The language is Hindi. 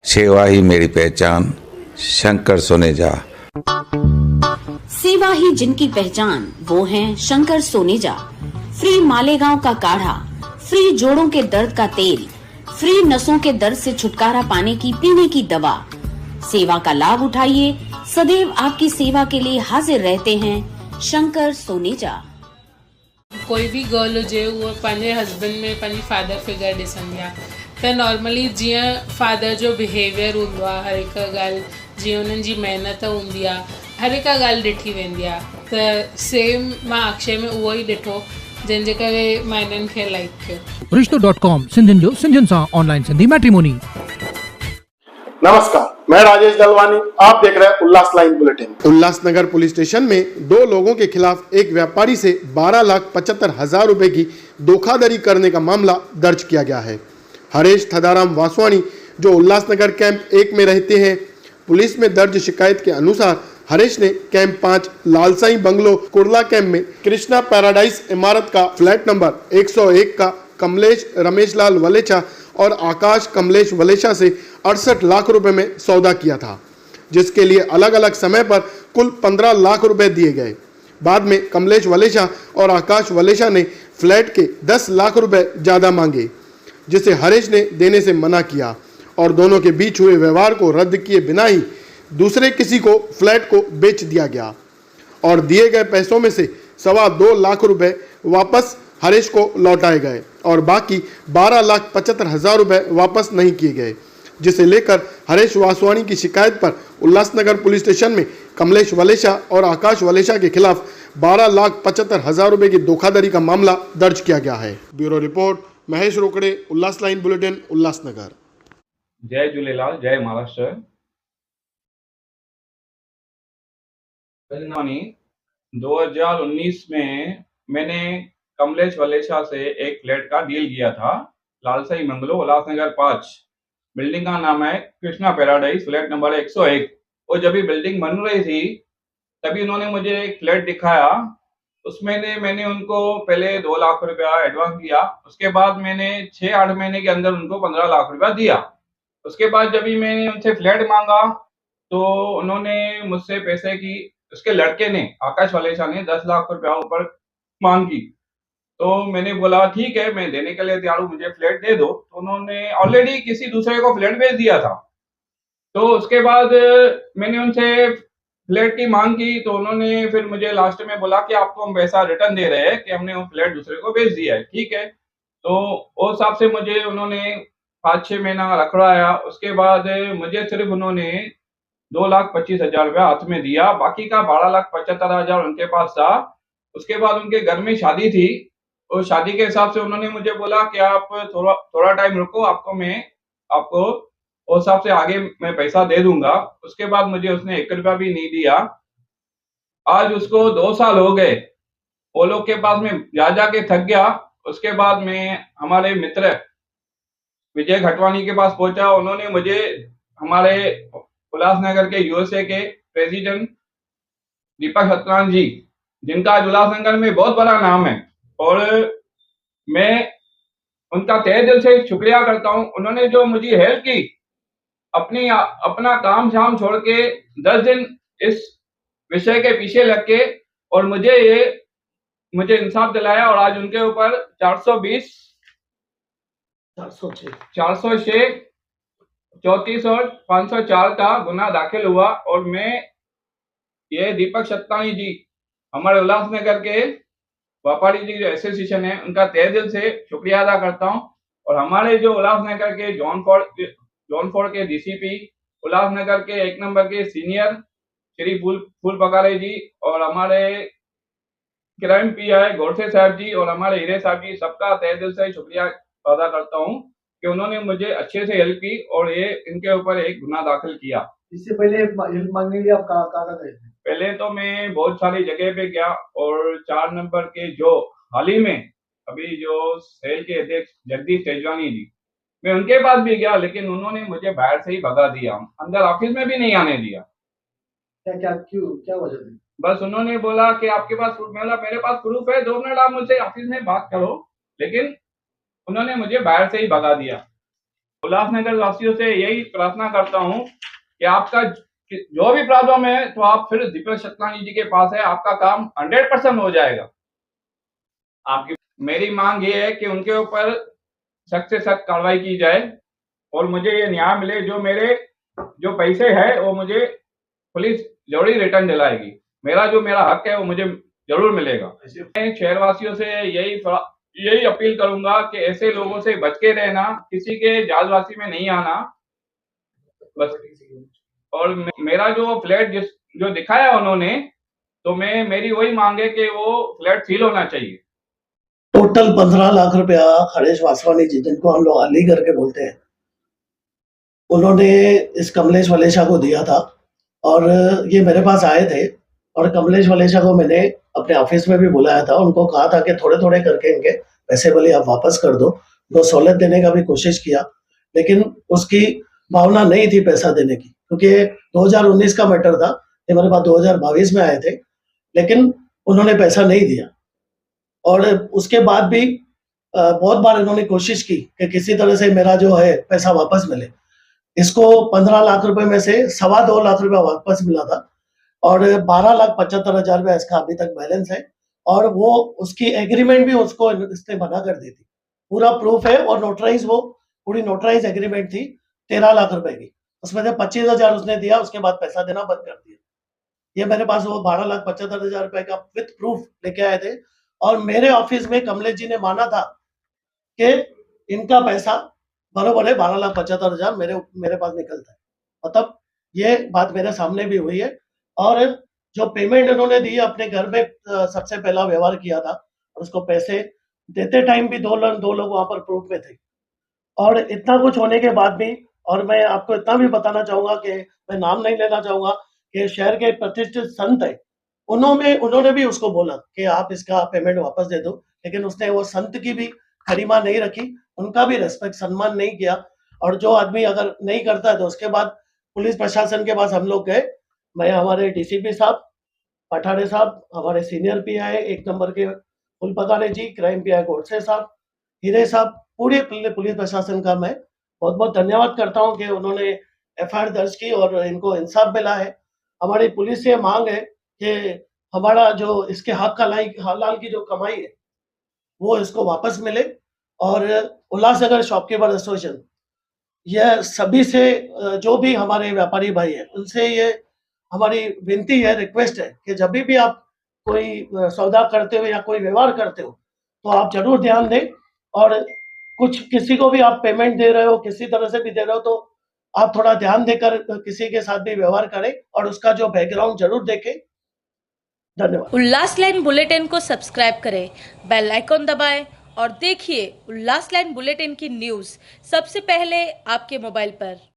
सेवा ही मेरी पहचान, शंकर सोनेजा। सेवा ही जिनकी पहचान, वो हैं शंकर सोनेजा। फ्री मालेगांव का काढ़ा, फ्री जोड़ों के दर्द का तेल, फ्री नसों के दर्द से छुटकारा पाने की पीने की दवा। सेवा का लाभ उठाइए, सदैव आपकी सेवा के लिए हाजिर रहते हैं शंकर सोनेजा। कोई भी गर्ल हुजे उहो पंहिंजे हस्बैंड में पंहिंजी फादर फिगर ॾिसंदी आहे त नॉर्मली जीअं फादर जो बिहेवियर हूंदो आहे, हर हिकु ॻाल्हि जीअं उन्हनि जी महिनत हूंदी आहे, हर हिकु ॻाल्हि ॾिठी वेंदी आहे। त सेम मां अक्षय में उहो ई ॾिठो जंहिंजे करे मां इन्हनि खे लाइक कयो। रिश्तो.com सिंधियुनि जो सिंधियुनि सां ऑनलाइन सिंधी मैट्रिमोनी। नमस्कार, मैं राजेश दलवानी, आप देख रहे हैं Ulhas line bulletin. Ulhasnagar police station में 2 लोगों के खिलाफ एक व्यापारी से 12,75,000 रुपए की धोखाधड़ी करने का मामला दर्ज किया गया है। हरेश थदाराम वासवाणी जो उल्लासनगर कैंप 1 में रहते हैं। पुलिस में दर्ज शिकायत के अनुसार हरेश ने कैंप 5 लालसाई बंगलो कुर्ला कैंप में कृष्णा पैराडाइज इमारत का फ्लैट नंबर 101 का कमलेश रमेश लाल वलेचा और आकाश कमलेश वलेचा से 68 लाख रुपए में सौदा किया था, जिसके लिए अलग अलग समय पर कुल 15 लाख रुपए दिए गए। बाद में कमलेश वलेचा और आकाश वलेचा ने फ्लैट के 10 लाख रुपए ज़्यादा मांगे, जिसे हरेश ने देने से मना किया और दोनों के बीच हुए व्यवहार को रद्द किए बिना ही दूसरे किसी को फ्लैट को बेच दिया गया और दिए गए पैसों में से 2.25 लाख रुपए वापस हरेश को लौटाए गए और बाकी 12,75,000 रुपए वापस नहीं किए गए, जिसे लेकर हरेश वासवाणी की शिकायत पर उल्लासनगर पुलिस स्टेशन में कमलेश वलेचा और आकाश वलेचा के खिलाफ 12,75,000 रुपए की धोखाधड़ी का मामला दर्ज किया गया है। ब्यूरो रिपोर्ट महेश रोकड़े, उल्लास लाइन बुलेटिन, उल्लासनगर। जय झूलेलाल, जय महाराष्ट्र। 2019 में मैंने कमलेश वलेचा से एक फ्लैट का डील किया था, लालसाई बंगलो उल्लासनगर 5। बिल्डिंग का नाम है कृष्णा पैराडाइज, फ्लैट नंबर 101। और जब ये बिल्डिंग बन रही थी तभी उन्होंने मुझे एक फ्लैट दिखाया। उसमें मैंने उनको पहले 2 लाख रुपया एडवांस दिया। उसके बाद मैंने 6-8 महीने के अंदर उनको 15 लाख रुपया दिया। उसके बाद जब भी मैंने उनसे फ्लैट मांगा तो उन्होंने मुझसे पैसे की, उसके लड़के ने, आकाश वलेचा ने 10 लाख रुपया ऊपर मांगी। तो मैंने बोला ठीक है, मैं देने के लिए तैयार हूँ, मुझे फ्लैट दे दो। तो उन्होंने ऑलरेडी किसी दूसरे को फ्लैट बेच दिया था। तो उसके बाद मैंने उनसे फ्लैट की मांग की तो उन्होंने फिर मुझे लास्ट में बोला कि आपको हम पैसा रिटर्न दे रहे हैं कि हमने वो फ्लैट दूसरे को बेच दिया है। ठीक है, तो उस हिसाब से मुझे उन्होंने 5-6 महीना रखवाया। उसके बाद मुझे सिर्फ उन्होंने 2,25,000 रुपया हाथ में दिया, बाकी का 12,75,000 उनके पास था। उसके बाद उनके घर में शादी थी और शादी के हिसाब से उन्होंने मुझे बोला कि आप थोड़ा टाइम रुको, आपको उस हिसाब से आगे मैं पैसा दे दूंगा। उसके बाद मुझे उसने 1 रुपया भी नहीं दिया। आज उसको 2 साल हो गए, वो लोग के पास में जा के थक गया। उसके बाद मैं हमारे मित्र विजय घटवानी के पास पहुंचा। उन्होंने मुझे हमारे उल्लासनगर के यूएसए के प्रेसिडेंट दीपक सत्यनारायण जी, जिनका उल्लासनगर में बहुत बड़ा नाम है और मैं उनका तहे दिल से शुक्रिया करता हूं। उन्होंने जो मुझे हेल्प की, अपना काम शाम छोड़ के 10 दिन इस विषय के पीछे लग के और मुझे इंसाफ दिलाया और आज उनके ऊपर 406, 34 और 504 का गुना दाखिल हुआ। और मैं ये दीपक सत्तानी जी, हमारे उल्लासनगर के व्यापारी जी जो एसोसिएशन है, उनका तहे दिल से शुक्रिया अदा करता हूं। और हमारे जो उल्लासनगर के जौनपुर के डीसीपी, उल्लासनगर के 1 नंबर के सीनियर श्री फूल पगारे जी और हमारे क्राइम पीआई गोडसे साहब जी और हमारे हीरे साहब जी, सबका तहे दिल से शुक्रिया अदा करता हूं कि उन्होंने मुझे अच्छे से हेल्प की और ये इनके ऊपर एक गुना दाखिल किया। इससे पहले हेल्प मांगने के लिए आप कहाँ गए थे? पहले तो मैं बहुत सारी जगह पे गया और 4 नंबर के जो हाल ही में अभी जो सेल के अध्यक्ष जगदीश तेजवानी जी, मैं उनके पास भी गया, लेकिन उन्होंने मुझे बाहर से ही भगा दिया, अंदर ऑफिस में भी नहीं आने दिया। क्या वजह थी? बस उन्होंने बोला कि आपके पास मेरे पास प्रूफ है, 2 मिनट आप मुझसे ऑफिस में बात करो, लेकिन उन्होंने मुझे बाहर से ही भगा दिया। उल्लासनगर वासियों से यही प्रार्थना करता हूँ कि आपका जो भी प्रॉब्लम है तो आप फिर दीपक शतलानी जी के पास है, आपका काम 100% हो जाएगा। आपकी मेरी मांग ये है कि उनके ऊपर सख्त से सख्त कार्रवाई की जाए और मुझे ये न्याय मिले, जो मेरे जो पैसे है वो मुझे पुलिस जरूर रिटर्न दिलाएगी। मेरा हक है वो मुझे जरूर मिलेगा। मैं शहरवासियों से यही अपील करूंगा कि ऐसे लोगों से बच के रहना, किसी के जालसाजी में नहीं आना बस। और मेरा जो फ्लैट जो दिखाया उन्होंने, तो मेरी वही मांग है कि वो फ्लैट सील होना चाहिए। टोटल 15 लाख रुपया हरेश वासवानी जी, जिनको हम लोग अली करके बोलते हैं, उन्होंने इस कमलेश वलेशा को दिया था और ये मेरे पास आए थे और कमलेश वलेशा को मैंने अपने ऑफिस में भी बुलाया था। उनको कहा था कि थोड़े थोड़े करके इनके पैसे भले आप वापस कर दो, उनको सहूलियत देने का भी कोशिश किया, लेकिन उसकी भावना नहीं थी पैसा देने की, क्योंकि 2019 का मैटर था। ये मेरे पास 2022 में आए थे, लेकिन उन्होंने पैसा नहीं दिया। और उसके बाद भी बहुत बार इन्होंने कोशिश की कि किसी तरह से मेरा जो है पैसा वापस मिले। इसको 15 लाख रुपए में से 2.25 लाख रुपया वापस मिला था और 12,75,000 रुपया इसका अभी तक बैलेंस है। और वो उसकी एग्रीमेंट भी उसको इसने बना कर दी थी, पूरा प्रूफ है। और नोटराइज, वो पूरी नोटराइज एग्रीमेंट थी 13 लाख रुपए की, उसमें से 25,000 उसने दिया, उसके बाद पैसा देना बंद कर दिया। ये मेरे पास वो 12,75,000 रुपए का विथ प्रूफ लेके आए थे और मेरे ऑफिस में कमलेश जी ने माना था कि इनका पैसा बरोबर है, 12,75,000 मेरे पास निकलता है। मतलब ये बात मेरे सामने भी हुई है। और जो पेमेंट इन्होंने दी अपने घर में सबसे पहला व्यवहार किया था, और उसको पैसे देते टाइम भी दो लोग वहां पर प्रूफ में थे। और इतना कुछ होने के बाद भी, और मैं आपको इतना भी बताना चाहूंगा कि मैं नाम नहीं लेना चाहूंगा, कि शहर के प्रतिष्ठित संत है, उन्होंने भी उसको बोला कि आप इसका पेमेंट वापस दे दो, लेकिन उसने वो संत की भी गरिमा नहीं रखी, उनका भी रेस्पेक्ट, सम्मान नहीं किया। और जो आदमी अगर नहीं करता है तो उसके बाद पुलिस प्रशासन के पास हम लोग गए। मैं, हमारे डीसीपी साहब पठाड़े साहब, हमारे सीनियर पीआई 1 नंबर के फुल पताने जी, क्राइम पीआई गोडसे साहब, हीरे साहब, पूरे पुलिस प्रशासन का मैं बहुत बहुत धन्यवाद करता हूं कि उन्होंने एफआईआर दर्ज की और इनको इंसाफ मिला है। हमारी पुलिस से मांग है कि हमारा जो इसके हक हलाल की जो कमाई है वो इसको वापस मिले। और उल्लासनगर शॉपकीपर एसोसिएशन, यह सभी से, जो भी हमारे व्यापारी भाई है, उनसे ये हमारी विनती है, रिक्वेस्ट है कि जब भी आप कोई सौदा करते हो या कोई व्यवहार करते हो तो आप जरूर ध्यान दें। और कुछ किसी को भी आप पेमेंट दे रहे हो, किसी तरह से भी दे रहे हो, तो आप थोड़ा ध्यान देकर किसी के साथ भी व्यवहार करें और उसका जो बैकग्राउंड जरूर देखें। धन्यवाद। उल्लास लाइन बुलेटिन को सब्सक्राइब करें, बेल आइकॉन दबाएं और देखिए उल्लास लाइन बुलेटिन की न्यूज़ सबसे पहले आपके मोबाइल पर।